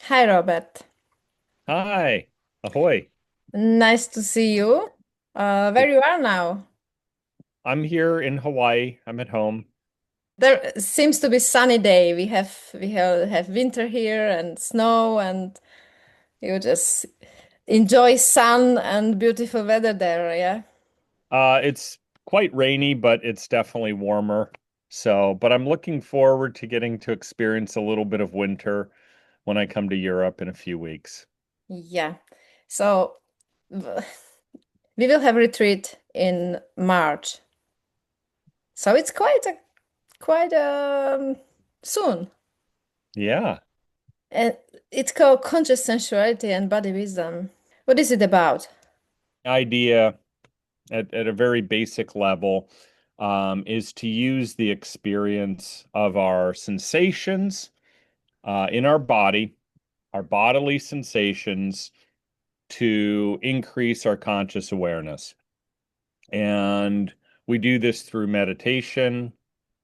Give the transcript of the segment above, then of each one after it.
Hi, Robert. Hi, ahoy. Nice to see you. Where It, you are now? I'm here in Hawaii. I'm at home. There seems to be sunny day. We have winter here and snow, and you just enjoy sun and beautiful weather there. Yeah. It's quite rainy, but it's definitely warmer. But I'm looking forward to getting to experience a little bit of winter when I come to Europe in a few weeks. Yeah. So w- we will have retreat in March. So it's quite soon. Yeah. And it's called conscious sensuality and body wisdom. What is it about? Idea at a very basic level is to use the experience of our sensations in our bodily sensations, to increase our conscious awareness. And we do this through meditation.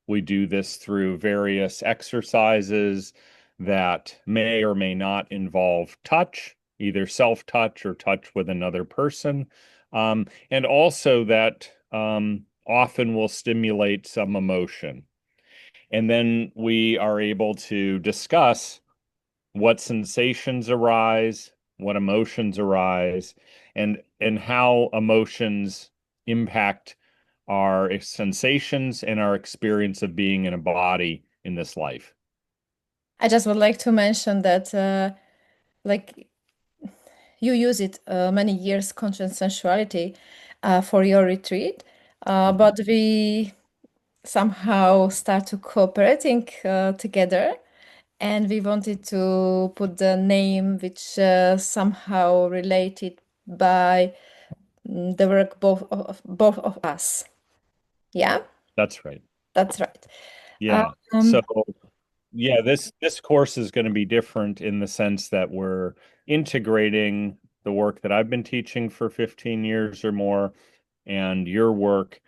We do this through various exercises that may or may not involve touch, either self-touch or touch with another person. And also that often will stimulate some emotion. And then we are able to discuss what sensations arise, what emotions arise, and how emotions impact our sensations and our experience of being in a body in this life. I just would like to mention that, like, you use it many years, conscious sensuality, for your retreat, Mhm. but we somehow start to cooperating together, and we wanted to put the name which somehow related by the work both of us. Yeah, That's right. that's right. Yeah. So Um, yeah, this course is going to be different in the sense that we're integrating the work that I've been teaching for 15 years or more and your work,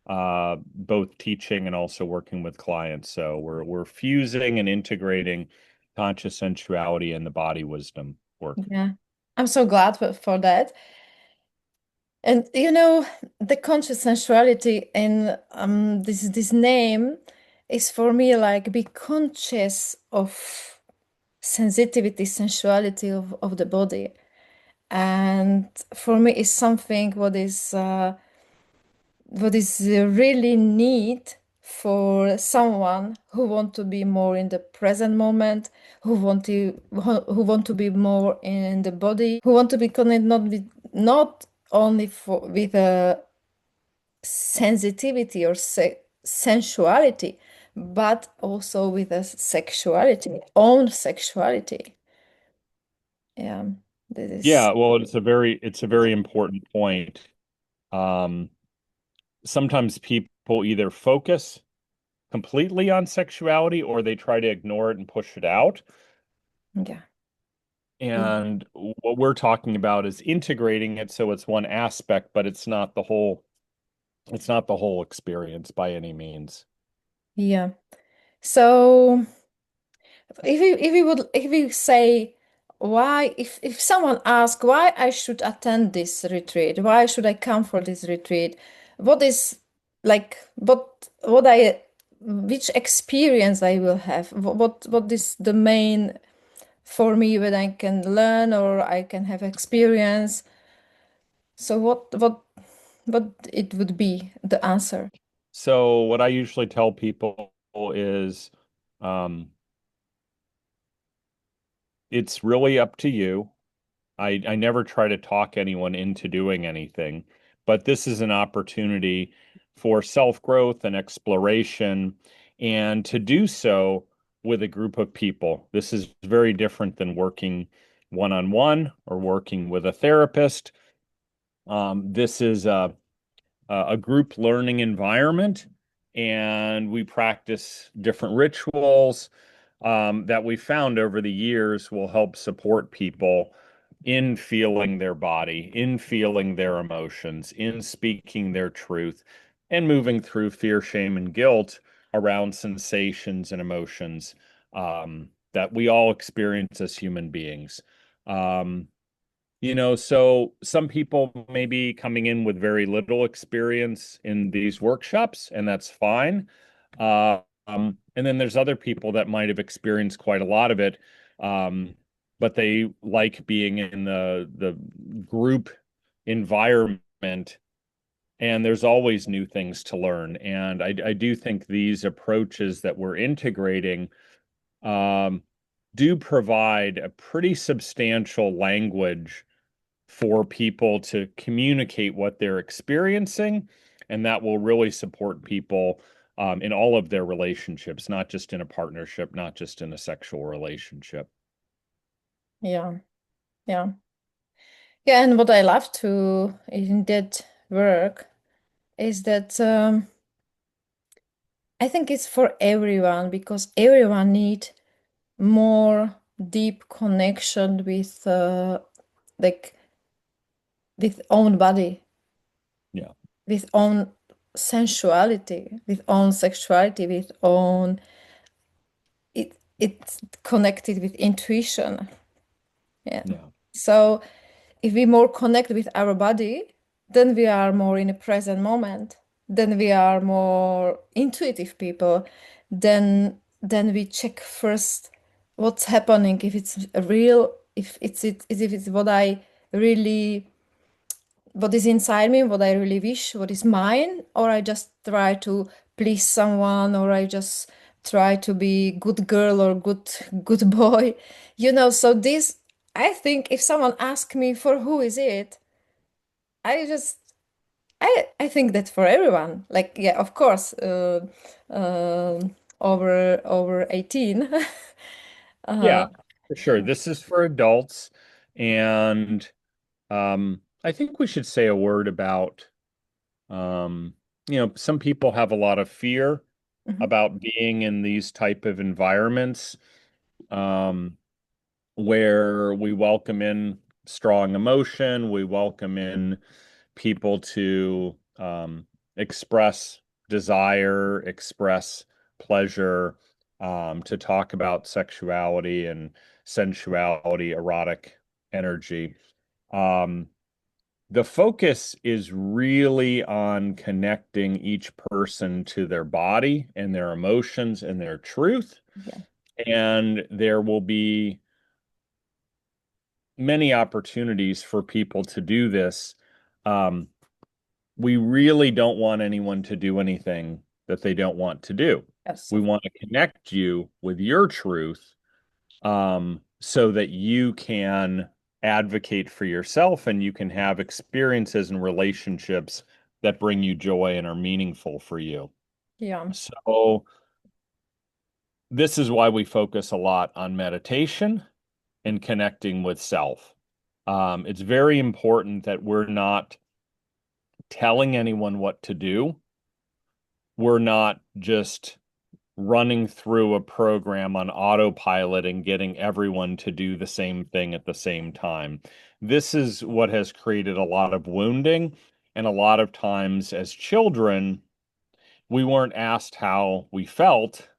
both teaching and also working with clients. So we're fusing and integrating conscious sensuality and the body wisdom work. yeah, I'm so glad for that. And the conscious sensuality in this name is for me like be conscious of sensitivity, sensuality of the body. And for me is something what is really need for someone who want to be more in the present moment, who want to be more in the body, who want to be connected not only with a sensitivity or sensuality, but also with a sexuality, own sexuality. Yeah, this is. Yeah, well, it's a very important point. Um, Sometimes people either focus completely on sexuality or they try to ignore it and push it out. Yeah. Yeah. And what we're talking about is integrating it so it's one aspect, but it's not the whole experience by any means. Yeah. So if we say why if someone asks why I should attend this retreat, why should I come for this retreat, what is like what I which experience I will have, what is the main for me when I can learn or I can have experience. So what it would be the answer? So what I usually tell people is um, it's really up to you. I never try to talk anyone into doing anything, but this is an opportunity for self-growth and exploration, and to do so with a group of people. This is very different than working one-on-one or working with a therapist. This is a group learning environment, and we practice different rituals that we found over the years will help support people in feeling their body, in feeling their emotions, in speaking their truth, and moving through fear, shame, and guilt around sensations and emotions. that we all experience as human beings. Um, so some people may be coming in with very little experience in these workshops, and that's fine. And then there's other people that might have experienced quite a lot of it, but they like being in the group environment, and there's always new things to learn. And I do think these approaches that we're integrating um, do provide a pretty substantial language for people to communicate what they're experiencing, and that will really support people in all of their relationships, not just in a partnership, not just in a sexual relationship. Yeah, yeah. Yeah, and what I love to in that work is that I think it's for everyone because everyone need more deep connection with like with own body, Yeah, with own sensuality, with own sexuality, with own it's connected with intuition. Yeah. yeah, So if we more connect with our body, then we are more in the present moment. Then we are more intuitive people. Then we check first what's happening, if it's real, if it's what I really what is inside me, what I really wish, what is mine, or I just try to please someone, or I just try to be good girl or good boy. So this, I think if someone asks me for who is it, I just I think that for everyone. Like, yeah, of course, over 18. uh, yeah, for sure. This is for adults, and I think we should say a word about some people have a lot of fear mhm, about being in these type of environments. Um, where we welcome in strong emotion, we welcome in people to express desire, express pleasure, to talk about sexuality and sensuality, erotic energy. Um, the focus is really on connecting each person to their body and their emotions and their truth. yeah. And there will be many opportunities for people to do this. Um, we really don't want anyone to do anything that they don't want to do. Yes, We want to connect you with your truth, so that you can advocate for yourself and you can have experiences and relationships that bring you joy and are meaningful for you. yeah, So, this is why we focus a lot on meditation and connecting with self. It's very important that we're not telling anyone what to do. We're not just running through a program on autopilot and getting everyone to do the same thing at the same time. This is what has created a lot of wounding. And a lot of times as children, we weren't asked how we felt.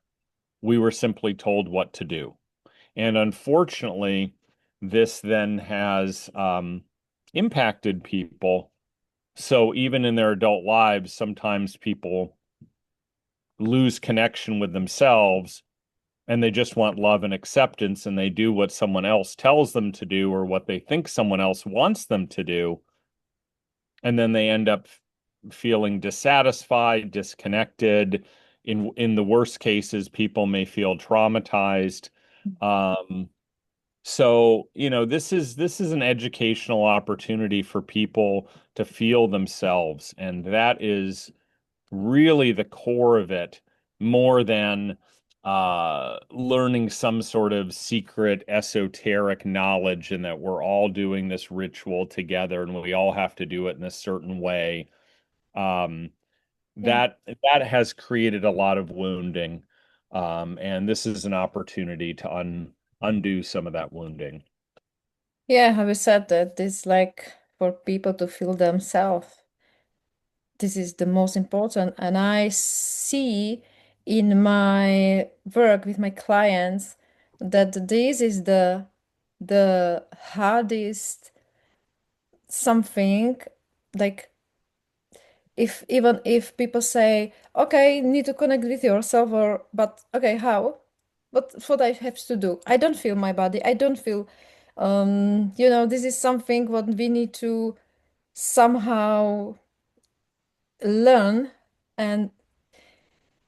We were simply told what to do. And unfortunately, this then has impacted people. So even in their adult lives, sometimes people lose connection with themselves and they just want love and acceptance and they do what someone else tells them to do or what they think someone else wants them to do. And then they end up feeling dissatisfied, disconnected. In the worst cases, people may feel traumatized. Um, So, this is an educational opportunity for people to feel themselves, and that is really the core of it, more than learning some sort of secret esoteric knowledge and that we're all doing this ritual together and we all have to do it in a certain way. Um, yeah. that has created a lot of wounding, and this is an opportunity to undo some of that wounding. Yeah, how you said that it's like for people to feel themselves. This is the most important. And I see in my work with my clients that this is the hardest something, like even if people say, okay, you need to connect with yourself, or but okay, how? What I have to do? I don't feel my body. I don't feel, this is something what we need to somehow learn, and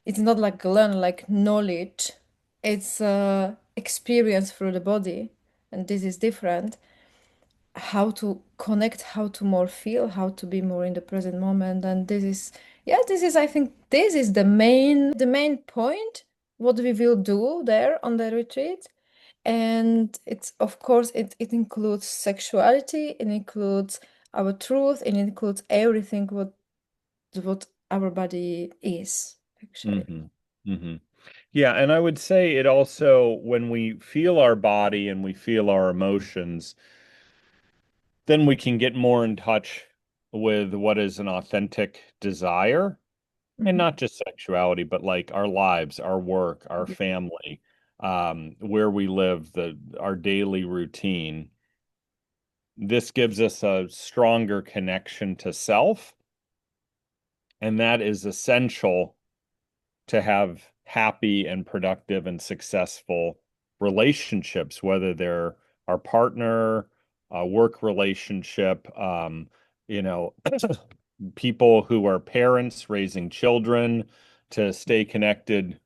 it's not like learn like knowledge. It's experience through the body, and this is different. How to connect, how to more feel, how to be more in the present moment. And this is, yeah, this is, I think this is the main point what we will do there on the retreat. And it's, of course, it includes sexuality, it includes our truth, it includes everything what our body is actually. Hmm. Hmm. Yeah, and I would say it also, when we feel our body and we feel our emotions, then we can get more in touch with what is an authentic desire, and Mhm. not just sexuality, but like our lives, our work, our Yeah. family, where we live, our daily routine. This gives us a stronger connection to self, and that is essential to have happy and productive and successful relationships, whether they're our partner, a work relationship, you know, people who are parents raising children, to stay connected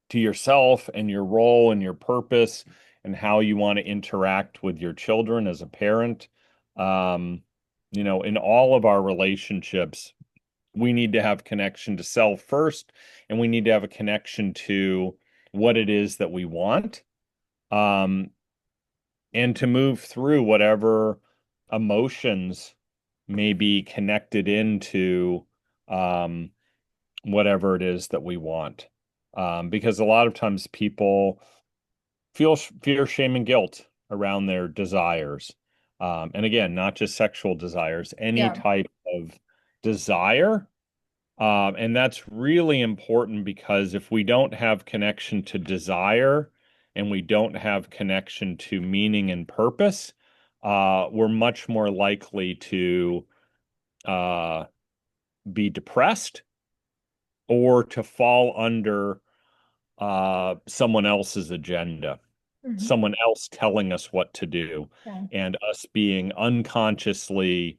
to yourself and your role and your purpose and how you want to interact with your children as a parent. Um, in all of our relationships, we need to have connection to self first, and we need to have a connection to what it is that we want, um, and to move through whatever emotions may be connected into um, whatever it is that we want. Because a lot of times people feel fear, shame, and guilt around their desires. And again, not just sexual desires, any Yeah. type of desire. And that's really important, because if we don't have connection to desire and we don't have connection to meaning and purpose, we're much more likely to uh, be depressed, or to fall under someone else's agenda, Mhm. someone else telling us what to do, Yeah. and us being unconsciously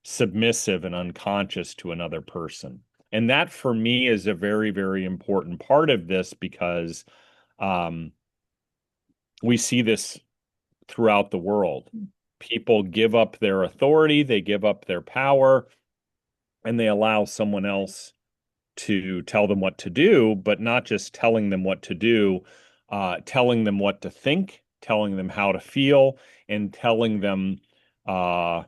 submissive and unconscious to another person. And that for me is a very, very important part of this, because um, we see this throughout the world. People give up their authority, they give up their power, and they allow someone else to tell them what to do, but not just telling them what to do, telling them what to think, telling them how to feel, and telling them uh,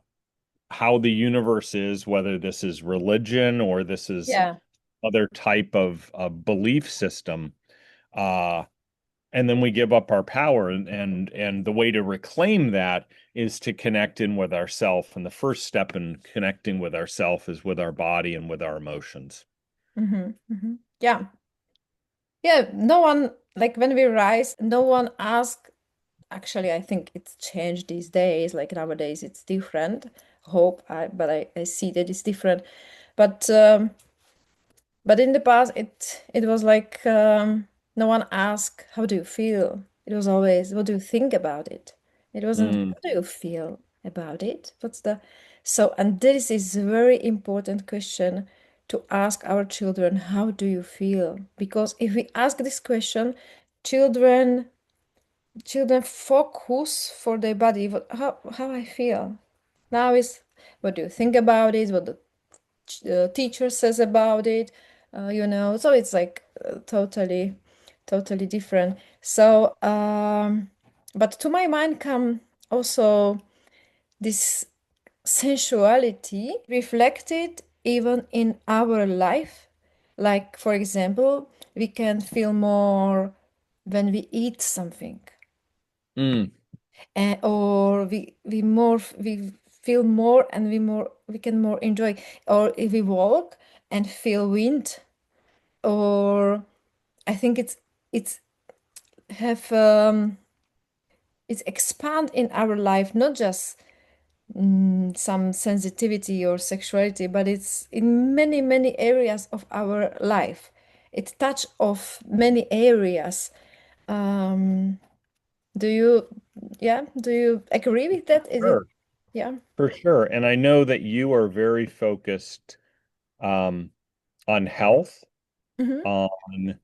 how the universe is, whether this is religion or this is Yeah. other type of belief system. Uh, and then we give up our power, and the way to reclaim that is to connect in with ourself. And the first step in connecting with ourself is with our body and with our emotions. Yeah. Yeah, no one, like when we rise, no one asks. Actually, I think it's changed these days. Like nowadays, it's different. But I see that it's different. But in the past, it was like no one asked, "How do you feel?" It was always, "What do you think about it?" It wasn't, Mm, "How do you feel about it?" What's the so? And this is a very important question to ask our children. How do you feel? Because if we ask this question, children children focus for their body. How I feel now is, what do you think about it? What the teacher says about it? So it's like totally different. So, but to my mind come also this sensuality reflected even in our life. Like, for example, we can feel more when we eat something, mm, or we feel more, and we can more enjoy, or if we walk and feel wind, or I think it's have it's expand in our life, not just some sensitivity or sexuality, but it's in many, many areas of our life. It touch of many areas. Um, do you, yeah, do you agree with that? Is it, Sure. yeah? For sure. And I know that you are very focused um, on health, Hmm. on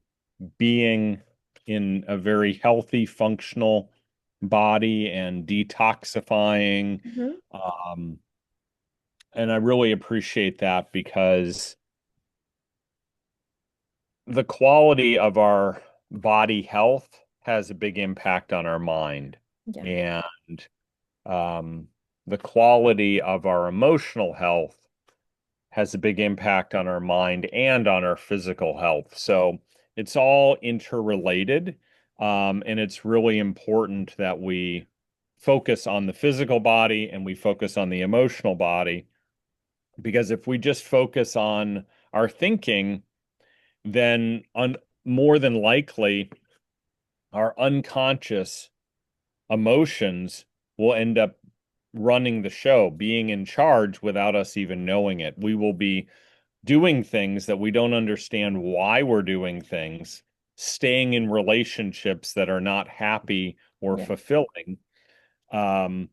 being in a very healthy, functional body and detoxifying. Hmm. Um, and I really appreciate that because the quality of our body health has a big impact on our mind. Yeah. And um, the quality of our emotional health has a big impact on our mind and on our physical health. So it's all interrelated. And it's really important that we focus on the physical body and we focus on the emotional body. Because if we just focus on our thinking, then more than likely our unconscious emotions will end up running the show, being in charge without us even knowing it. We will be doing things that we don't understand why we're doing things, staying in relationships that are not happy or Yeah. fulfilling, um,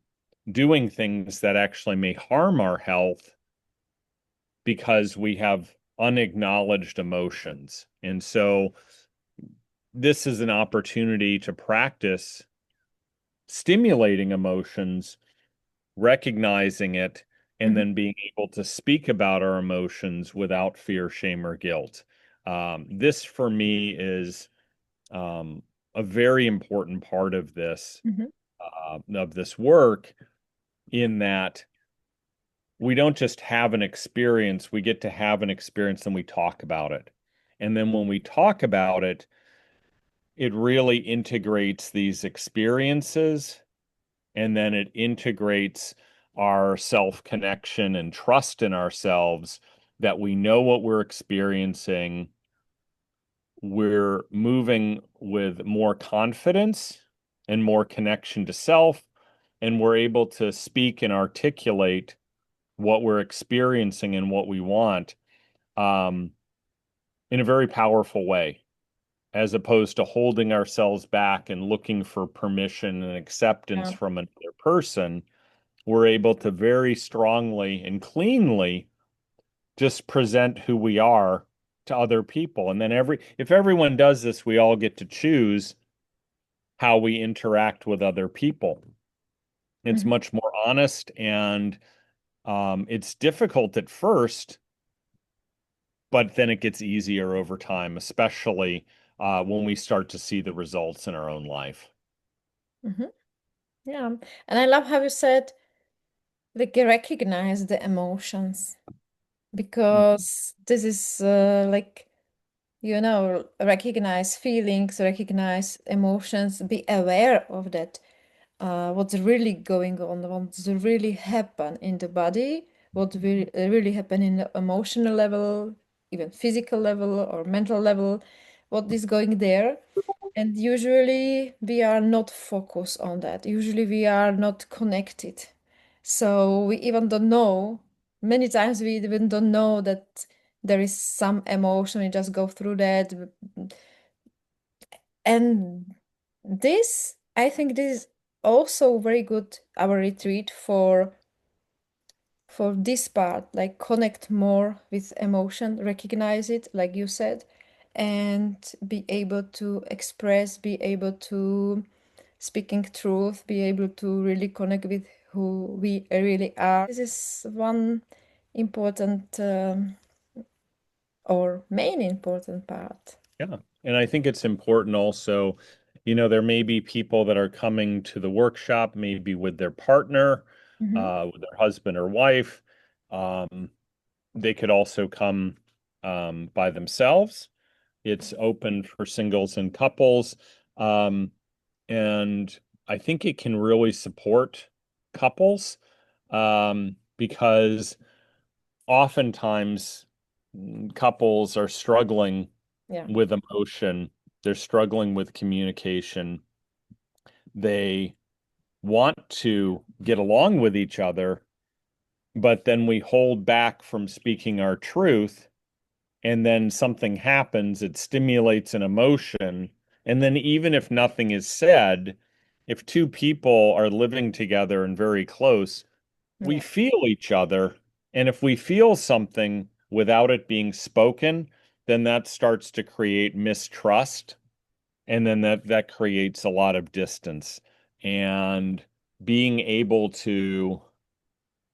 doing things that actually may harm our health because we have unacknowledged emotions. And so this is an opportunity to practice stimulating emotions, recognizing it, and Hmm. then being able to speak about our emotions without fear, shame, or guilt. This for me is um, a very important part Hmm. of this work, in that we don't just have an experience, we get to have an experience and we talk about it. And then when we talk about it, it really integrates these experiences, and then it integrates our self connection and trust in ourselves, that we know what we're experiencing. We're moving with more confidence and more connection to self, and we're able to speak and articulate what we're experiencing and what we want um, in a very powerful way, as opposed to holding ourselves back and looking for permission and acceptance Yeah. from another person. We're able to very strongly and cleanly just present who we are to other people. And then if everyone does this, we all get to choose how we interact with other people. It's Hmm. much more honest, and it's difficult at first, but then it gets easier over time, especially when we start to see the results in our own life. Hmm. Yeah. And I love how you said, like, recognize the emotions, because this is like, recognize feelings, recognize emotions, be aware of that. What's really going on, what's really happen in the body, what will really happen in the emotional level, even physical level or mental level, what is going there. And usually we are not focused on that. Usually we are not connected. So we even don't know. Many times we even don't know that there is some emotion. We just go through that. And this, I think this is also very good, our retreat for this part, like connect more with emotion, recognize it, like you said, and be able to express, be able to speaking truth, be able to really connect with who we really are. This is one important or main important part. Yeah. And I think it's important also, there may be people that are coming to the workshop, maybe with their partner, Hmm. with their husband or wife. Um, they could also come by themselves. It's open for singles and couples. Um, and I think it can really support couples, because oftentimes couples are struggling Yeah. with emotion, they're struggling with communication. They want to get along with each other, but then we hold back from speaking our truth, and then something happens, it stimulates an emotion. And then, even if nothing is said, if two people are living together and very close, we Yeah. feel each other. And if we feel something without it being spoken, then that starts to create mistrust. And then that creates a lot of distance. And being able to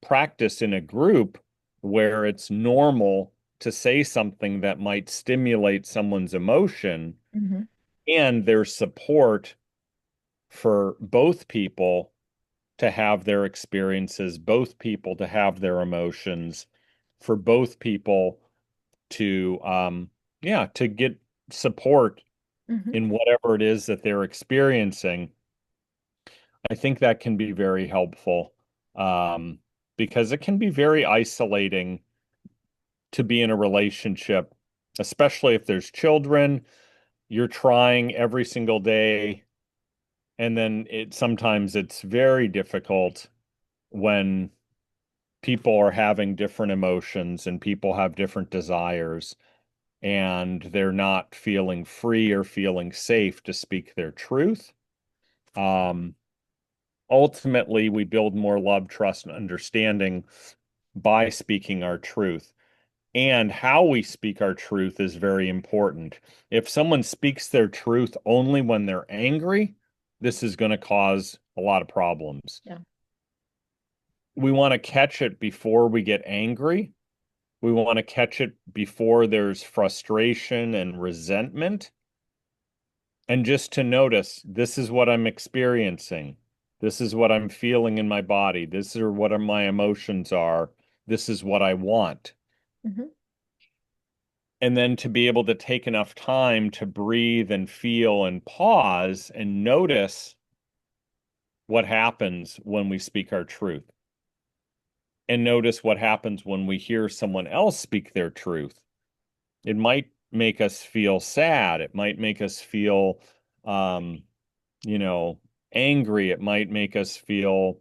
practice in a group where it's normal to say something that might stimulate someone's emotion, Hmm. and there's support for both people to have their experiences, both people to have their emotions, for both people to yeah, to get support Hmm. in whatever it is that they're experiencing. I think that can be very helpful, um, because it can be very isolating to be in a relationship, especially if there's children. You're trying every single day, and then sometimes it's very difficult when people are having different emotions and people have different desires, and they're not feeling free or feeling safe to speak their truth. Um, Ultimately, we build more love, trust, and understanding by speaking our truth. And how we speak our truth is very important. If someone speaks their truth only when they're angry, this is going to cause a lot of problems. Yeah. We want to catch it before we get angry. We want to catch it before there's frustration and resentment. And just to notice, this is what I'm experiencing. This is what I'm feeling in my body. This is what my emotions are. This is what I want. Hmm. And then to be able to take enough time to breathe and feel and pause and notice what happens when we speak our truth, and notice what happens when we hear someone else speak their truth. It might make us feel sad. It might make us feel, um, you know, angry. It might make us feel,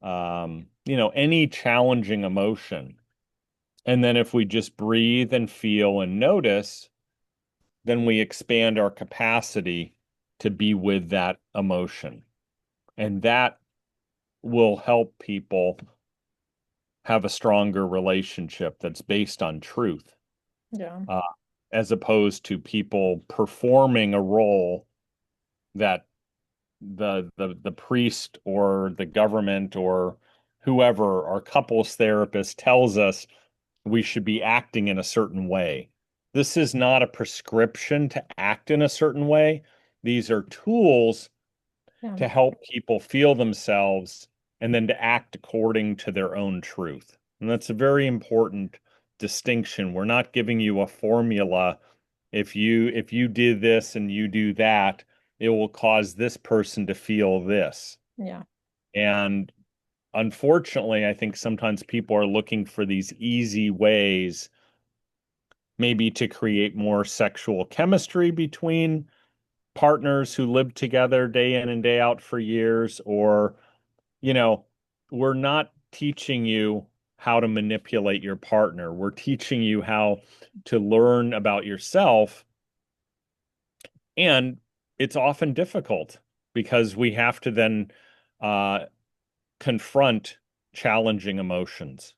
any challenging emotion. And then if we just breathe and feel and notice, then we expand our capacity to be with that emotion. And that will help people have a stronger relationship that's based on truth, Yeah. uh, as opposed to people performing a role that the priest or the government or whoever, our couples therapist, tells us we should be acting in a certain way. This is not a prescription to act in a certain way. These are tools Yeah. to help people feel themselves and then to act according to their own truth. And that's a very important distinction. We're not giving you a formula. If you did this and you do that, it will cause this person to feel this. Yeah. And unfortunately, I think sometimes people are looking for these easy ways, maybe to create more sexual chemistry between partners who live together day in and day out for years, or, you know, we're not teaching you how to manipulate your partner. We're teaching you how to learn about yourself. And it's often difficult because we have to then uh, confront challenging emotions.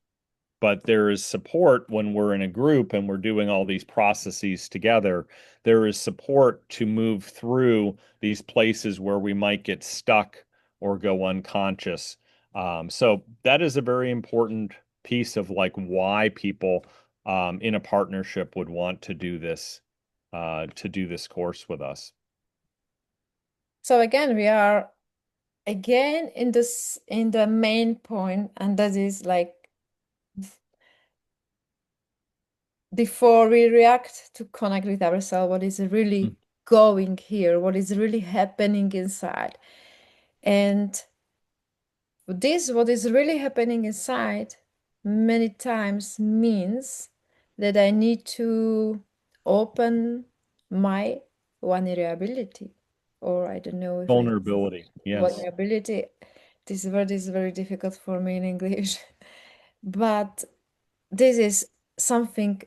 But there is support when we're in a group and we're doing all these processes together. There is support to move through these places where we might get stuck or go unconscious. So that is a very important piece of like why people in a partnership would want to do this course with us. So again, we are again in the main point, and that is like before we react, to connect with ourselves, what is really going here, what is really happening inside. And this, what is really happening inside, many times means that I need to open my vulnerability, or I don't know if it's Vulnerability. Yes. vulnerability. This word is very difficult for me in English, but this is something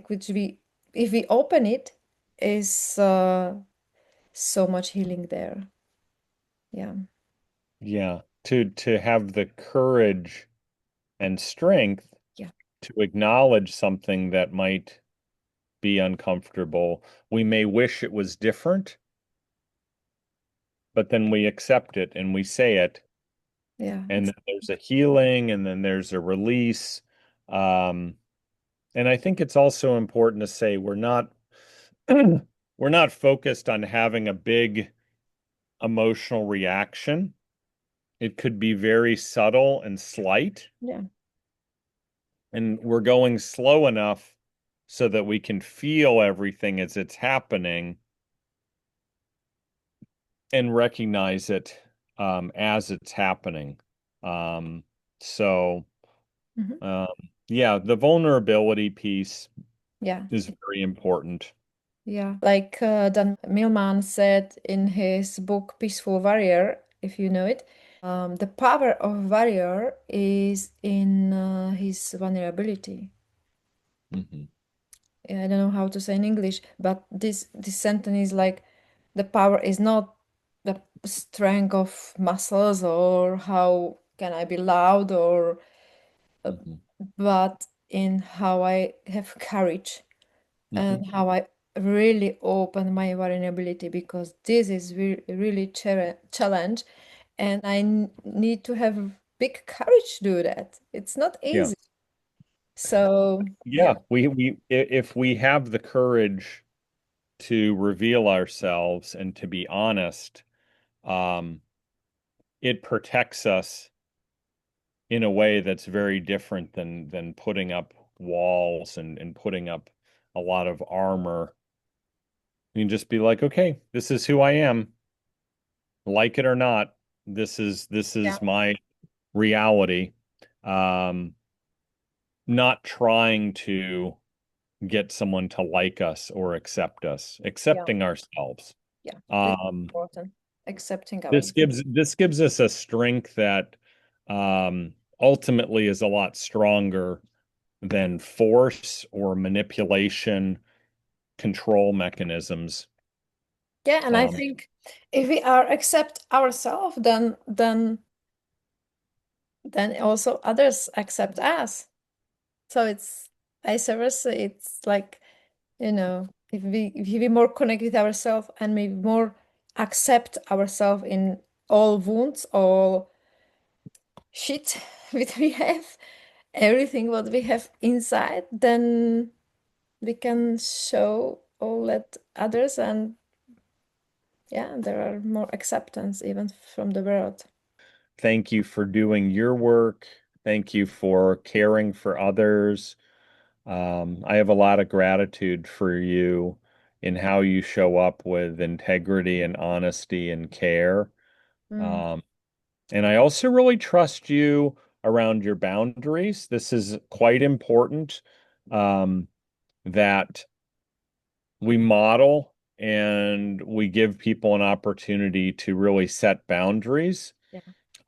which we, if we open it, is so much healing there. Yeah. Yeah. To have the courage and strength Yeah. to acknowledge something that might be uncomfortable. We may wish it was different, but then we accept it and we say it, Yeah. and then there's a healing and then there's a release. Um, and I think it's also important to say we're not focused on having a big emotional reaction. It could be very subtle and slight, Yeah. and we're going slow enough so that we can feel everything as it's happening and recognize it as it's happening. Um, so, Mhm. um, yeah, the vulnerability piece Yeah. is very important. Yeah. Like Dan Millman said in his book Peaceful Warrior, if you know it, the power of warrior is in his vulnerability. Mhm. Yeah, I don't know how to say in English, but this sentence is like the power is not the strength of muscles or how can I be loud or uh, Mhm. but in how I have courage Mhm. and how I really open my vulnerability because this is really challenge and I need to have big courage to do that. It's not Yeah. easy. So Yeah, yeah, if we have the courage to reveal ourselves and to be honest, um, it protects us in a way that's very different than putting up walls and putting up a lot of armor. You can just be like, okay, this is who I am, like it or not. This yeah, is my reality. Um, Not trying to get someone to like us or accept us, yeah, accepting ourselves. yeah. This is Um, important. Accepting this ourselves. gives us a strength that ultimately is a lot stronger than force or manipulation, control mechanisms. Yeah, and I Um, think if we are accept ourselves, then also others accept us. So it's vice versa. It's like, if we more connect with ourselves and maybe more accept ourselves in all wounds, all shit that we have, everything what we have inside, then we can show all that others and yeah, there are more acceptance even from the world. Thank you for doing your work. Thank you for caring for others. I have a lot of gratitude for you in how you show up with integrity and honesty and care. Mm, Um, and I also really trust you around your boundaries. This is quite important, um, that we model and we give people an opportunity to really set boundaries. yeah.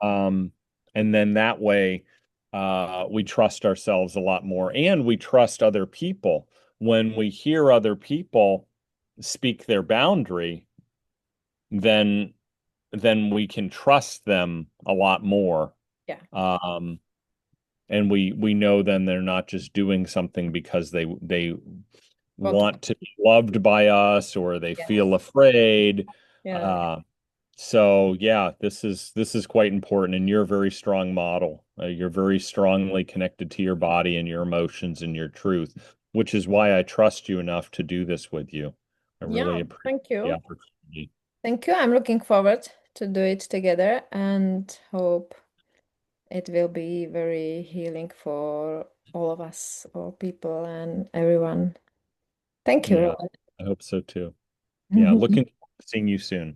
Um, and then that way, we trust ourselves a lot more and we trust other people. When we hear other people speak their boundary, then we can trust them a lot more. Yeah. Um, and we know then they're not just doing something because they What? want to be loved by us or they feel Yes. afraid. Yeah. Uh, so yeah, this is quite important, and you're a very strong model. You're very strongly connected to your body and your emotions and your truth, which is why I trust you enough to do this with you. I really Yeah. appreciate Thank the you. opportunity. Thank you. I'm looking forward to do it together and hope it will be very healing for all of us, all people and everyone. Thank you, Yeah, Robert. I hope so too. Yeah, looking forward to seeing you soon.